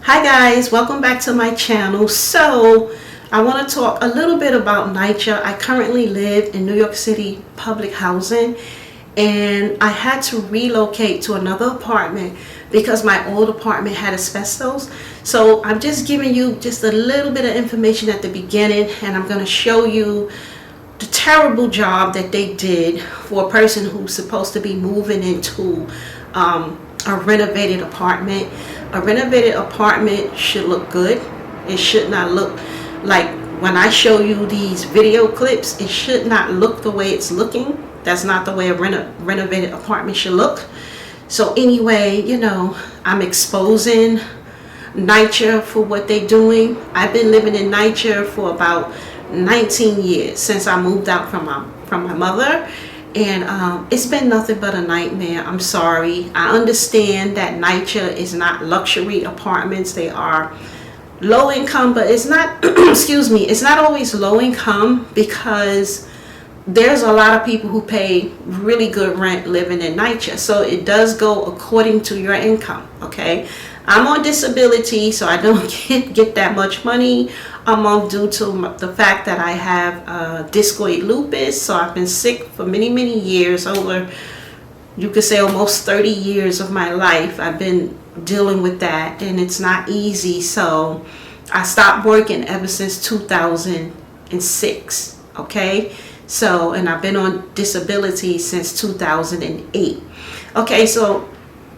Hi guys, welcome back to my channel. So I want to talk a little bit about NYCHA. I currently live in New York City public housing, and I had to relocate to another apartment because my old apartment had asbestos. So I'm just giving you just a little bit of information at the beginning, and I'm going to show you the terrible job that they did for a person who's supposed to be moving into a renovated apartment. A renovated apartment should look good. It should not look like, when I show you these video clips, it should not look the way it's looking. That's not the way a renovated apartment should look. So anyway, you know, I'm exposing NYCHA for what they're doing. I've been living in NYCHA for about 19 years since I moved out from my mother, and it's been nothing but a nightmare. I'm sorry. I understand that NYCHA is not luxury apartments. They are low income, but it's not excuse me, it's not always low income, because there's a lot of people who pay really good rent living in NYCHA. So it does go according to your income. Okay, I'm on disability, so I don't get that much money a month due to the fact that I have discoid lupus. So I've been sick for many years. Over, you could say, almost 30 years of my life I've been dealing with that, and it's not easy. So I stopped working ever since 2006. Okay, so, and I've been on disability since 2008. Okay, so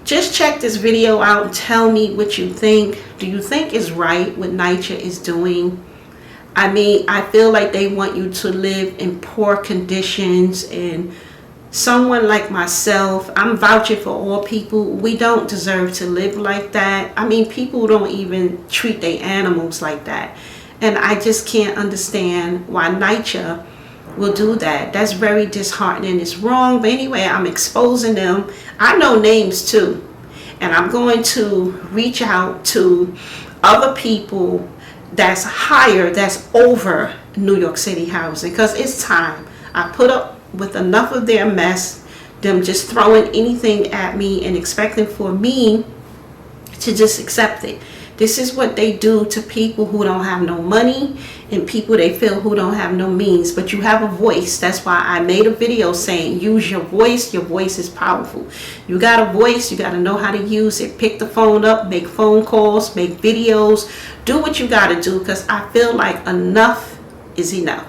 just check this video out and tell me what you think. Do you think is right what NYCHA is doing? I mean, I feel like they want you to live in poor conditions, and someone like myself, I'm vouching for all people. We don't deserve to live like that. I mean, people don't even treat their animals like that. And I just can't understand why NYCHA will do that. That's very disheartening. It's wrong. But anyway, I'm exposing them. I know names too, and I'm going to reach out to other people that's higher, that's over New York City housing, because it's time. I put up with enough of their mess, them just throwing anything at me and expecting for me to just accept it. This is what they do to people who don't have no money, and people they feel who don't have no means. But you have a voice. That's why I made a video saying use your voice. Your voice is powerful. You got a voice. You got to know how to use it. Pick the phone up, make phone calls, make videos. Do what you got to do, because I feel like enough is enough.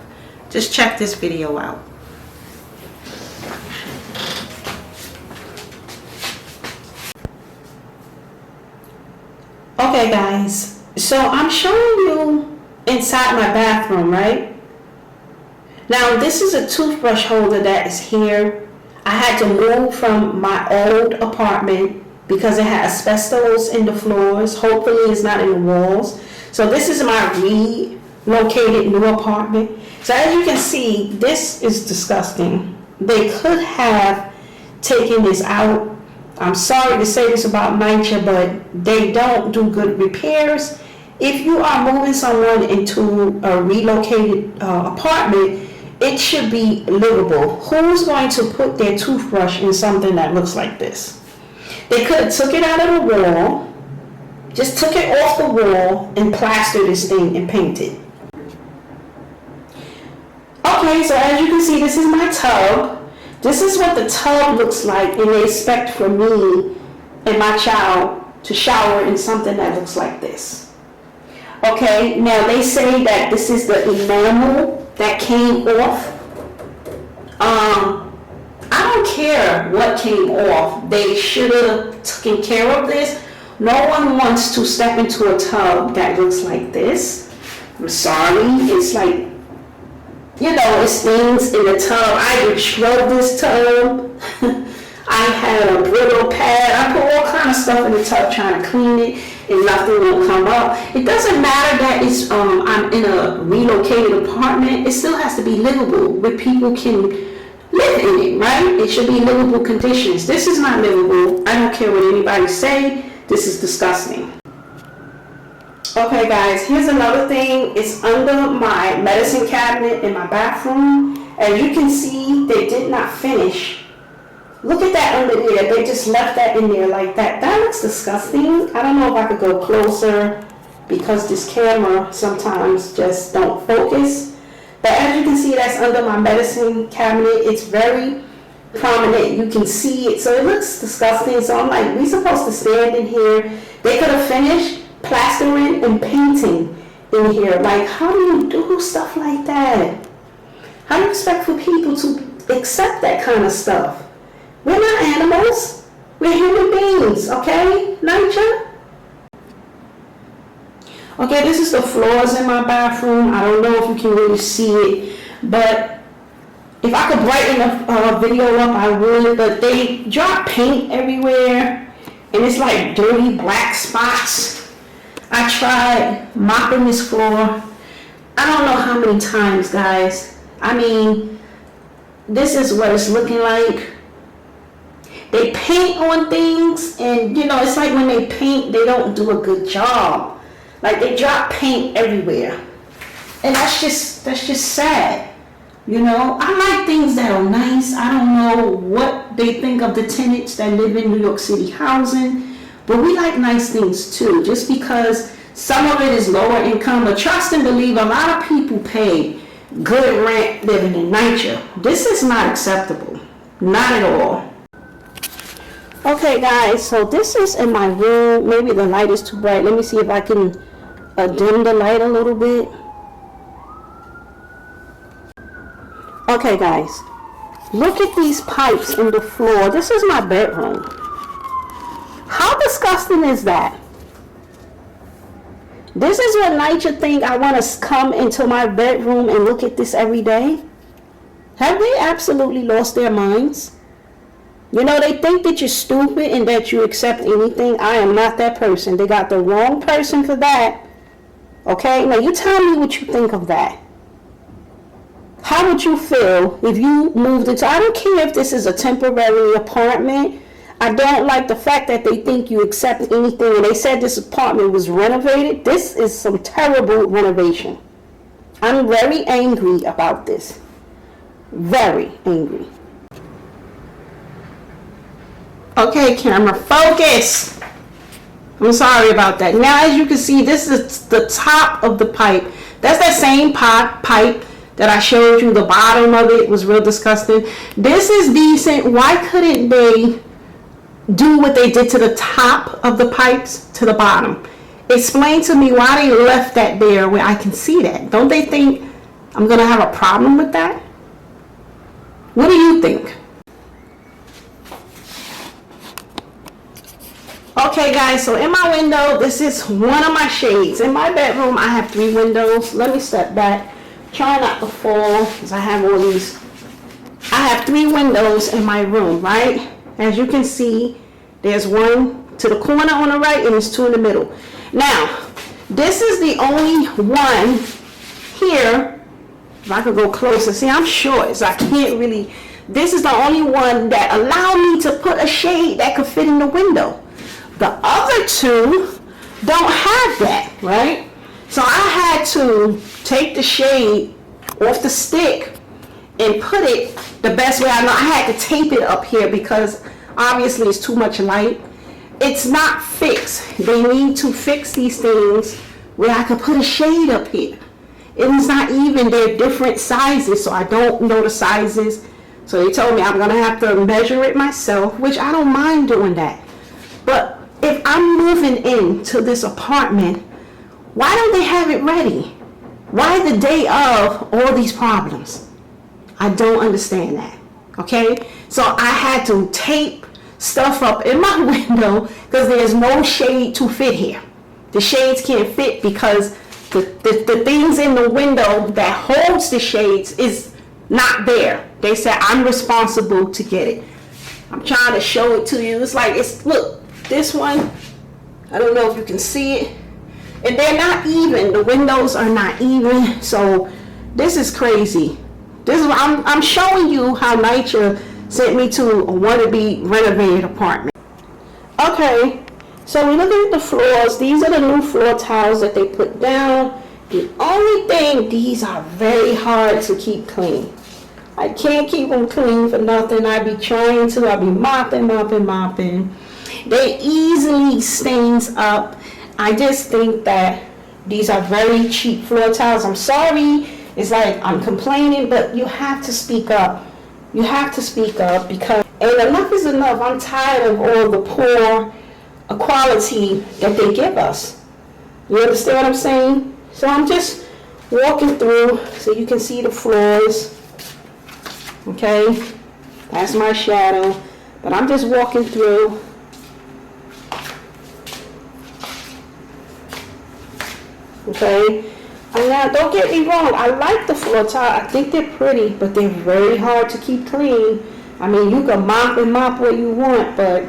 Just check this video out. Okay guys, so I'm showing you inside my bathroom, right? Now this is a toothbrush holder that is here. I had to move from my old apartment because it had asbestos in the floors. Hopefully it's not in the walls. So this is my relocated new apartment. So as you can see, this is disgusting. They could have taken this out. I'm sorry to say this about NYCHA, but they don't do good repairs. If you are moving someone into a relocated apartment, it should be livable. Who's going to put their toothbrush in something that looks like this? They could have took it out of the wall, just took it off the wall and plastered this thing and painted. Okay, so as you can see, this is my tub. This is what the tub looks like, and they expect for me and my child to shower in something that looks like this. Okay, now they say that this is the enamel that came off. I don't care what came off. They should have taken care of this. No one wants to step into a tub that looks like this. I'm sorry, it's like, you know, it's things in the tub. I would scrub this tub. I had a brittle pad. I put all kind of stuff in the tub trying to clean it, and nothing will come up. It doesn't matter that it's I'm in a relocated apartment. It still has to be livable, where people can live in it, right? It should be livable conditions. This is not livable. I don't care what anybody say. This is disgusting. Okay guys, here's another thing. It's under my medicine cabinet in my bathroom. As you can see, they did not finish Look at that under there. They just left that in there like that. That looks disgusting. I don't know if I could go closer because this camera sometimes just don't focus. But as you can see, that's under my medicine cabinet. It's very prominent. You can see it. So it looks disgusting. So I'm like, we supposed to stand in here. They could have finished plastering and painting in here. Like, how do you do stuff like that? How do you expect for people to accept that kind of stuff? We're not animals. We're human beings, okay, NYCHA? Okay, this is the floors in my bathroom. I don't know if you can really see it, but if I could brighten the video up, I would. But they drop paint everywhere, and it's like dirty black spots. I tried mopping this floor. I don't know how many times, guys. I mean, this is what it's looking like. They paint on things, and you know, it's like when they paint, they don't do a good job. Like, they drop paint everywhere, and that's just sad. You know, I like things that are nice. I don't know what they think of the tenants that live in New York City housing, but we like nice things too. Just because some of it is lower income, but trust and believe, a lot of people pay good rent living in NYCHA. This is not acceptable, not at all. Okay guys, so this is in my room. Maybe the light is too bright. Let me see if I can dim the light a little bit. Okay guys, look at these pipes in the floor. This is my bedroom. How disgusting is that? This is what NYCHA think I want to come into my bedroom and look at this every day? Have they absolutely lost their minds? You know, they think that you're stupid and that you accept anything. I am not that person. They got the wrong person for that. Okay? Now, you tell me what you think of that. How would you feel if you moved into... I don't care if this is a temporary apartment. I don't like the fact that they think you accept anything. And they said this apartment was renovated. This is some terrible renovation. I'm very angry about this. Very angry. Okay, camera, focus. I'm sorry about that. Now, as you can see, this is the top of the pipe. That's that same pipe that I showed you. The bottom of it was real disgusting. This is decent. Why couldn't they do what they did to the top of the pipes to the bottom? Explain to me why they left that there where I can see that. Don't they think I'm going to have a problem with that? What do you think? Okay guys, so in my window, this is one of my shades. In my bedroom, I have 3 windows. Let me step back. Try not to fall because I have all these. I have 3 windows in my room, right? As you can see, there's one to the corner on the right and there's 2 in the middle. Now, this is the only one here. If I could go closer. See, I'm short, so I can't really. This is the only one that allowed me to put a shade that could fit in the window. The other 2 don't have that, right? So I had to take the shade off the stick and put it the best way I know. I had to tape it up here because obviously it's too much light. It's not fixed. They need to fix these things where I could put a shade up here. It's not even, they're different sizes, so I don't know the sizes. So they told me I'm gonna have to measure it myself, which I don't mind doing that. But if I'm moving into this apartment, why don't they have it ready? Why the day of all these problems? I don't understand that, okay? So I had to tape stuff up in my window because there's no shade to fit here. The shades can't fit because the things in the window that holds the shades is not there. They said I'm responsible to get it. I'm trying to show it to you. It's like, look, this one, I don't know if you can see it. And they're not even. The windows are not even. So this is crazy. This is I'm showing you how NYCHA sent me to a wannabe renovated apartment. Okay, so we're looking at the floors. These are the new floor tiles that they put down. The only thing, these are very hard to keep clean. I can't keep them clean for nothing. I be trying to. I be mopping. They easily stains up. I just think that these are very cheap floor tiles. I'm sorry. It's like I'm complaining, but you have to speak up. You have to speak up because enough is enough. I'm tired of all the poor quality that they give us. You understand what I'm saying? So I'm just walking through so you can see the floors. Okay, that's my shadow, but I'm just walking through. Okay, and now don't get me wrong, I like the floor tile. I think they're pretty, but they're very hard to keep clean. I mean, you can mop what you want, but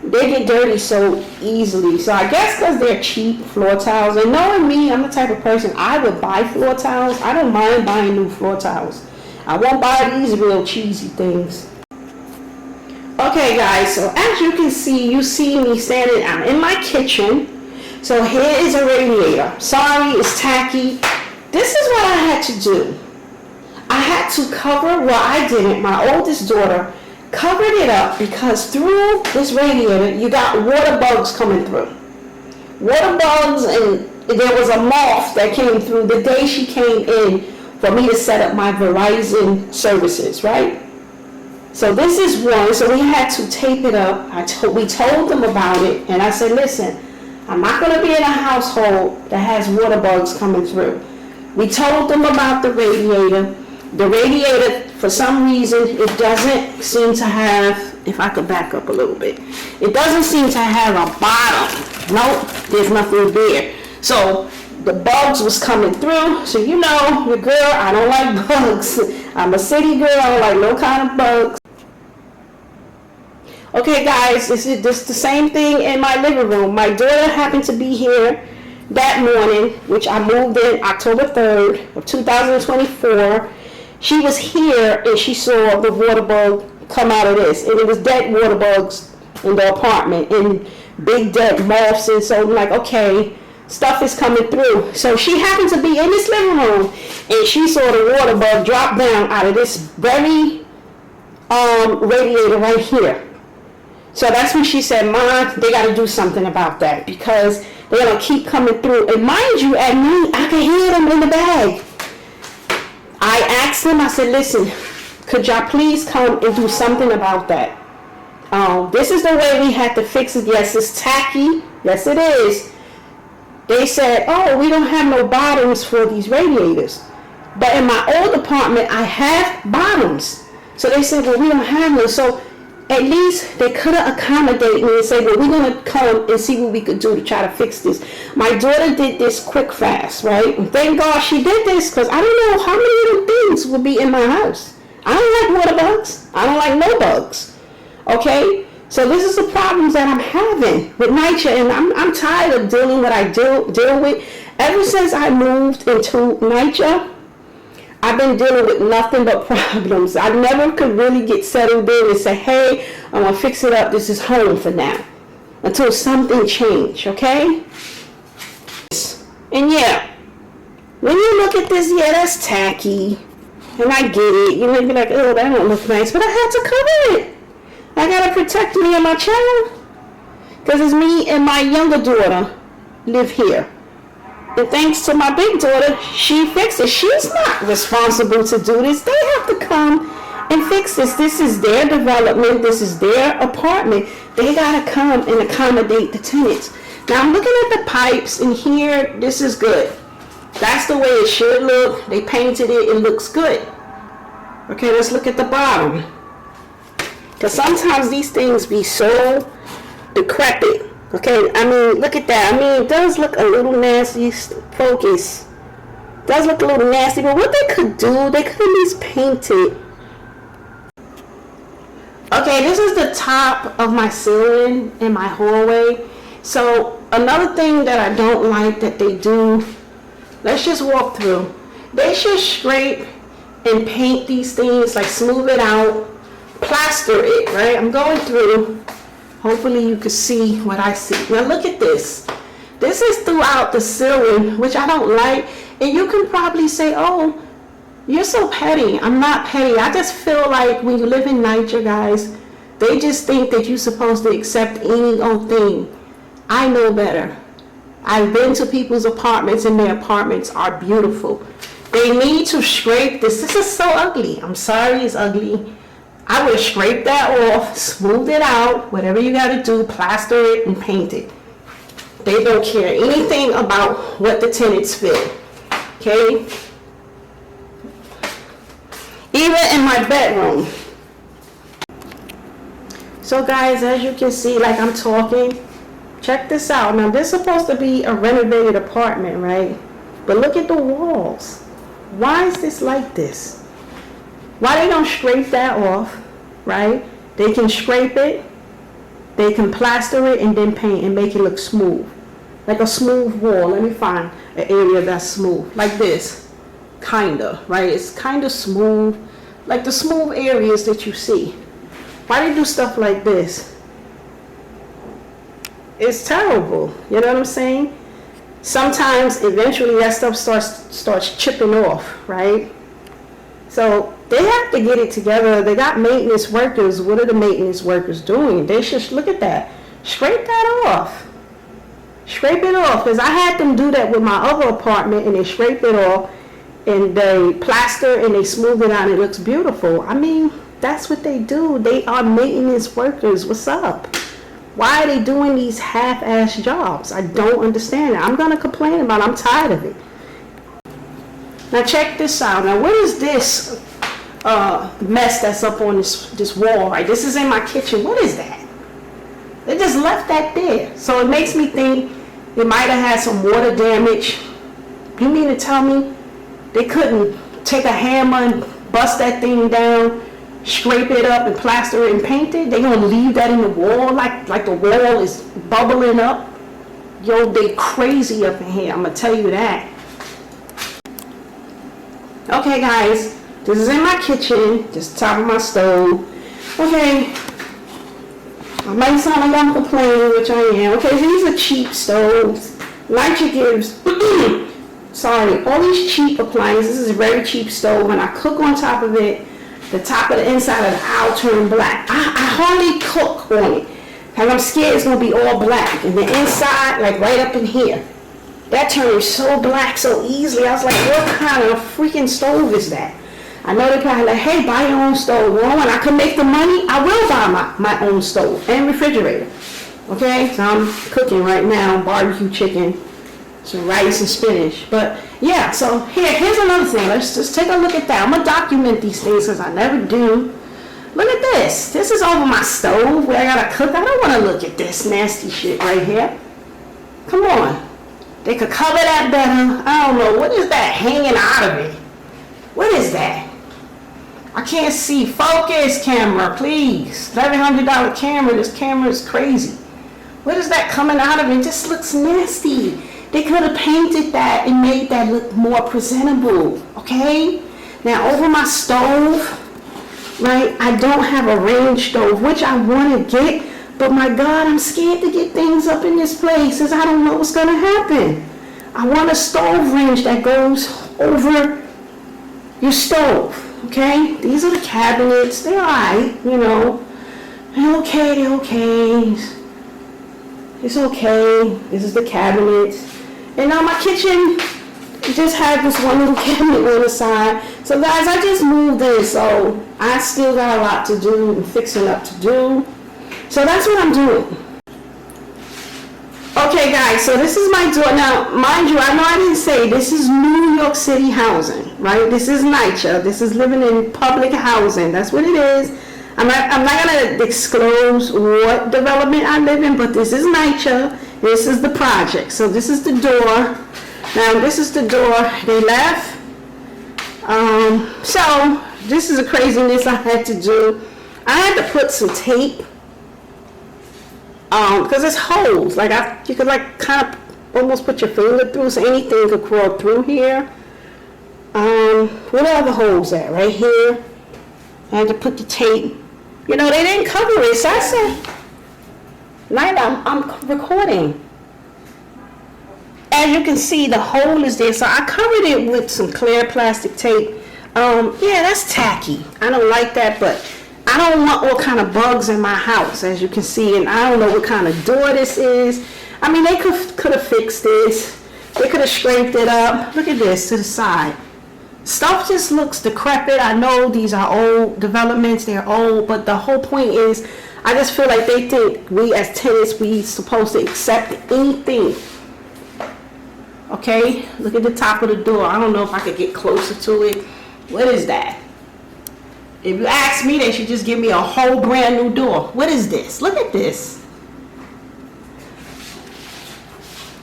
they get dirty so easily. So I guess because they're cheap floor tiles, and knowing me, I'm the type of person, I would buy floor tiles. I don't mind buying new floor tiles. I won't buy these real cheesy things. Okay guys, so as you can see, you see me standing out in my kitchen. So here is a radiator. Sorry, it's tacky. This is what I had to do. I had to cover, well I didn't, my oldest daughter covered it up because through this radiator you got water bugs coming through. Water bugs, and there was a moth that came through the day she came in for me to set up my Verizon services, right? So this is one, so we had to tape it up. We told them about it, and I said, listen, I'm not going to be in a household that has water bugs coming through. We told them about the radiator. The radiator, for some reason, it doesn't seem to have, if I could back up a little bit, it doesn't seem to have a bottom. Nope, there's nothing there. So the bugs was coming through. So you know, your girl, I don't like bugs. I'm a city girl, I don't like no kind of bugs. Okay guys, this is the same thing in my living room. My daughter happened to be here that morning, which I moved in October 3rd of 2024. She was here and she saw the water bug come out of this, and it was dead water bugs in the apartment and big dead moths, and so I'm like, okay, stuff is coming through. So she happened to be in this living room and she saw the water bug drop down out of this very radiator right here. So that's when she said, Mom, they got to do something about that because they're going to keep coming through. And mind you, at night, I can hear them in the bag. I asked them, I said, listen, could y'all please come and do something about that? This is the way we had to fix it. Yes, it's tacky. Yes, it is. They said, oh, we don't have no bottoms for these radiators. But in my old apartment, I have bottoms. So they said, well, we don't have them. So at least they could have accommodated me and said, well, we're going to come and see what we could do to try to fix this. My daughter did this quick fast, right? And thank God she did this because I don't know how many of them things would be in my house. I don't like water bugs. I don't like no bugs. Okay? So this is the problems that I'm having with NYCHA, and I'm tired of dealing what I deal with. Ever since I moved into NYCHA, I've been dealing with nothing but problems. I never could really get settled in and say, hey, I'm going to fix it up. This is home for now. Until something changed, okay? And yeah, when you look at this, yeah, that's tacky. And I get it. You may be like, oh, that don't look nice. But I had to cover it. I got to protect me and my child. Because it's me and my younger daughter live here. And thanks to my big daughter, she fixed it. She's not responsible to do this. They have to come and fix this. This is their development. This is their apartment. They got to come and accommodate the tenants. Now I'm looking at the pipes, and here, this is good. That's the way it should look. They painted it. It looks good. Okay, let's look at the bottom. Because sometimes these things be so decrepit. Okay, I mean, look at that. I mean, it does look a little nasty. Focus. It does look a little nasty, but what they could do, they could at least paint it. Okay, this is the top of my ceiling in my hallway. So, another thing that I don't like that they do, let's just walk through. They should scrape and paint these things, like smooth it out, plaster it, right? I'm going through. Hopefully you can see what I see. Now look at this. This is throughout the ceiling, which I don't like. And you can probably say, oh, You're so petty. I'm not petty. I just feel like when you live in NYCHA, guys, they just think that you're supposed to accept any old thing. I know better. I've been to people's apartments and their apartments are beautiful. They need to scrape this. This is so ugly. I'm sorry it's ugly. I would scrape that off, smooth it out, whatever you got to do, plaster it and paint it. They don't care anything about what the tenants feel. Okay? Even in my bedroom. So guys, as you can see, like I'm talking, check this out. Now this is supposed to be a renovated apartment, right? But look at the walls. Why is this like this? Why they don't scrape that off, right? They can scrape it, they can plaster it and then paint and make it look smooth. Like a smooth wall. Let me find an area that's smooth. Like this. Kinda, right? It's kinda smooth. Like the smooth areas that you see. Why they do stuff like this? It's terrible. You know what I'm saying? Sometimes, eventually, that stuff starts chipping off, right? So they have to get it together. They got maintenance workers. What are the maintenance workers doing? They should look at that. Scrape that off. Scrape it off. Because I had them do that with my other apartment, and they scrape it off, and they plaster and they smooth it out. And it looks beautiful. I mean, that's what they do. They are maintenance workers. What's up? Why are they doing these half-ass jobs? I don't understand it. I'm going to complain about it. I'm tired of it. Now check this out. Now what is this mess that's up on this wall, right? This is in my kitchen. What is that? They just left that there. So it makes me think they might have had some water damage. You mean to tell me they couldn't take a hammer and bust that thing down, scrape it up and plaster it and paint it? They gonna leave that in the wall like the wall is bubbling up? Yo, they crazy up in here, I'm gonna tell you that. Okay guys, this is in my kitchen, just top of my stove. Okay, I might sound like I'm complaining, which I am. Okay, these are cheap stoves. NYCHA gives, sorry, all these cheap appliances. This is a very cheap stove. When I cook on top of it, the top of the inside of the aisle turn black. I hardly cook on it because I'm scared it's going to be all black. And the inside, like right up in here, that turns so black so easily. I was like, what kind of freaking stove is that? I know they probably like, hey, buy your own stove. Well, when I can make the money, I will buy my own stove and refrigerator. Okay, so I'm cooking right now, barbecue chicken, some rice and spinach. But yeah, so here's another thing. Let's just take a look at that. I'm gonna document these things because I never do. Look at this. This is over my stove where I gotta cook. I don't want to look at this nasty shit right here. Come on. They could cover that better. I don't know. What is that hanging out of it? What is that? I can't see. Focus, camera, please. $1,100 camera. This camera is crazy. What is that coming out of it? It just looks nasty. They could have painted that and made that look more presentable. Okay? Now, over my stove, right, I don't have a range stove, which I want to get. But my God, I'm scared to get things up in this place because I don't know what's going to happen. I want a stove range that goes over your stove. Okay, these are the cabinets. They're alright, you know. They're okay, they're okay. It's okay. This is the cabinet. And now my kitchen just had this one little cabinet on the side. So guys, I just moved in, so I still got a lot to do and fixing up to do. So that's what I'm doing. Okay guys, so this is my door. Now, mind you, I know I didn't say this is New York City housing, right? This is NYCHA. This is living in public housing. That's what it is. I'm not going to disclose what development I live in, but this is NYCHA. This is the project. So this is the door. Now, this is the door. They left. So this is a craziness I had to do. I had to put some tape. Because it's holes, like you could like kind of almost put your finger through, so anything could crawl through here. Where are the holes at? Right here. I had to put the tape. You know, they didn't cover it, so I said, Night, I'm recording. As you can see, the hole is there, so I covered it with some clear plastic tape. Yeah, that's tacky. I don't like that, but I don't want all kind of bugs in my house, as you can see, and I don't know what kind of door this is. I mean, they could have fixed this. They could have scraped it up. Look at this to the side. Stuff just looks decrepit. I know these are old developments, they're old, but the whole point is, I just feel like they think we as tenants, we supposed to accept anything. Okay, look at the top of the door. I don't know if I could get closer to it. What is that? If you ask me, they should just give me a whole brand new door. What is this? Look at this.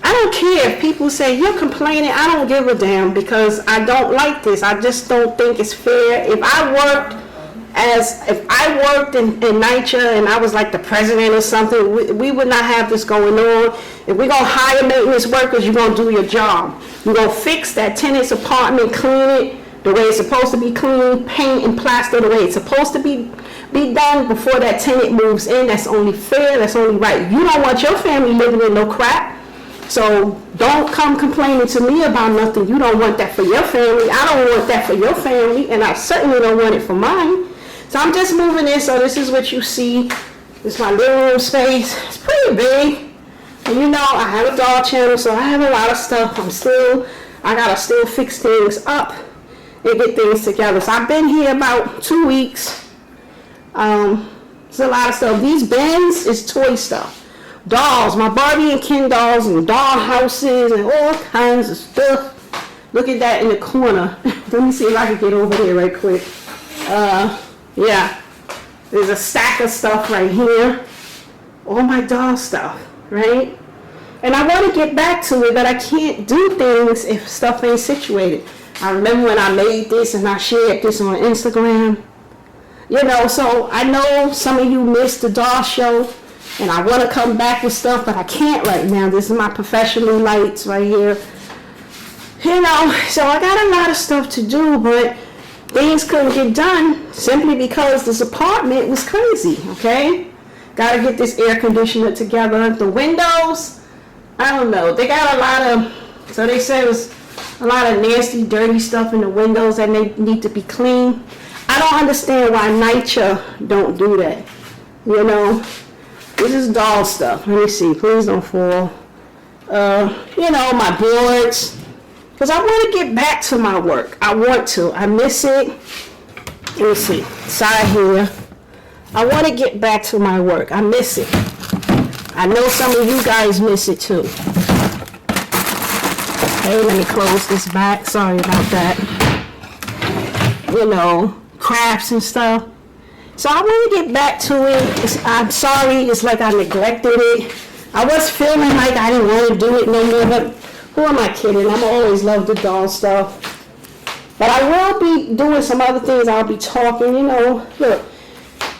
I don't care if people say you're complaining. I don't give a damn, because I don't like this. I just don't think it's fair. If I worked in NYCHA and I was like the president or something, we would not have this going on. If we're gonna hire maintenance workers, you're gonna do your job. You're gonna fix that tenant's apartment, clean it the way it's supposed to be clean, paint and plaster the way it's supposed to be done before that tenant moves in. That's only fair. That's only right. You don't want your family living in no crap. So don't come complaining to me about nothing. You don't want that for your family. I don't want that for your family, and I certainly don't want it for mine. So I'm just moving in. So this is what you see. This is my living room space. It's pretty big. And you know, I have a dog channel, so I have a lot of stuff. I gotta still fix things up and get things together. So I've been here about 2 weeks. It's a lot of stuff. These bins is toy stuff. Dolls, my Barbie and Ken dolls and doll houses and all kinds of stuff. Look at that in the corner. Let me see if I can get over there right quick. Yeah, there's a stack of stuff right here. All my doll stuff, right? And I want to get back to it, but I can't do things if stuff ain't situated. I remember when I made this and I shared this on Instagram. You know, so I know some of you missed the doll show. And I want to come back with stuff, but I can't right now. This is my professional lights right here. You know, so I got a lot of stuff to do, but things couldn't get done simply because this apartment was crazy, okay? Got to get this air conditioner together. The windows, I don't know. They got a lot of, so they said it was a lot of nasty, dirty stuff in the windows that they need to be cleaned. I don't understand why NYCHA don't do that, you know? This is doll stuff. Let me see. Please don't fall. You know, my boards. Because I want to get back to my work. I want to. I miss it. Let me see. Side here. I want to get back to my work. I miss it. I know some of you guys miss it too. Okay, let me close this back. Sorry about that. You know, crafts and stuff. So I want to get back to it. I'm sorry, it's like I neglected it. I was feeling like I didn't want to do it no more, but who am I kidding? I'm always loved the doll stuff. But I will be doing some other things. I'll be talking, you know, look,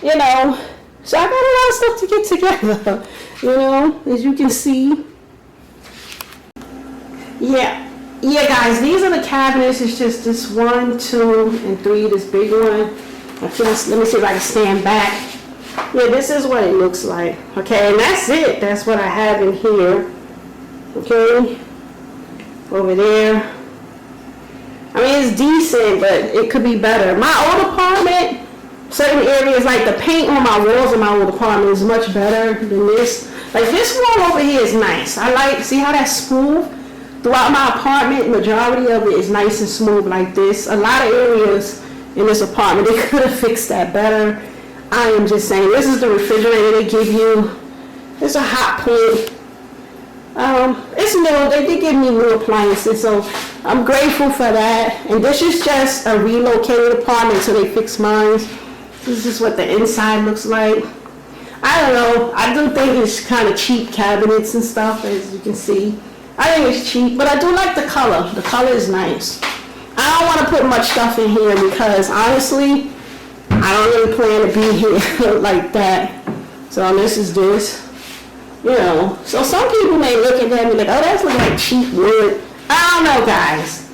you know. So I got a lot of stuff to get together, you know, as you can see. Yeah, guys, these are the cabinets. It's just this 1, 2, and 3, this big one. Let me see if I can stand back. Yeah, this is what it looks like. Okay, and that's it. That's what I have in here. Okay, over there. I mean, it's decent, but it could be better. My old apartment, certain areas, like the paint on my walls in my old apartment is much better than this. Like this wall over here is nice. I like, see how that's smooth? Throughout my apartment, majority of it is nice and smooth like this. A lot of areas in this apartment, they could have fixed that better. I am just saying, this is the refrigerator they give you. It's a hot plate. It's new. They did give me new appliances, so I'm grateful for that. And this is just a relocated apartment, so they fixed mine. This is what the inside looks like. I don't know. I do think it's kind of cheap cabinets and stuff, as you can see. I think it's cheap, but I do like the color. The color is nice. I don't want to put much stuff in here because honestly, I don't really plan to be here like that. So this is this, you know. So some people may look at that and be like, oh, that's like cheap wood. I don't know, guys.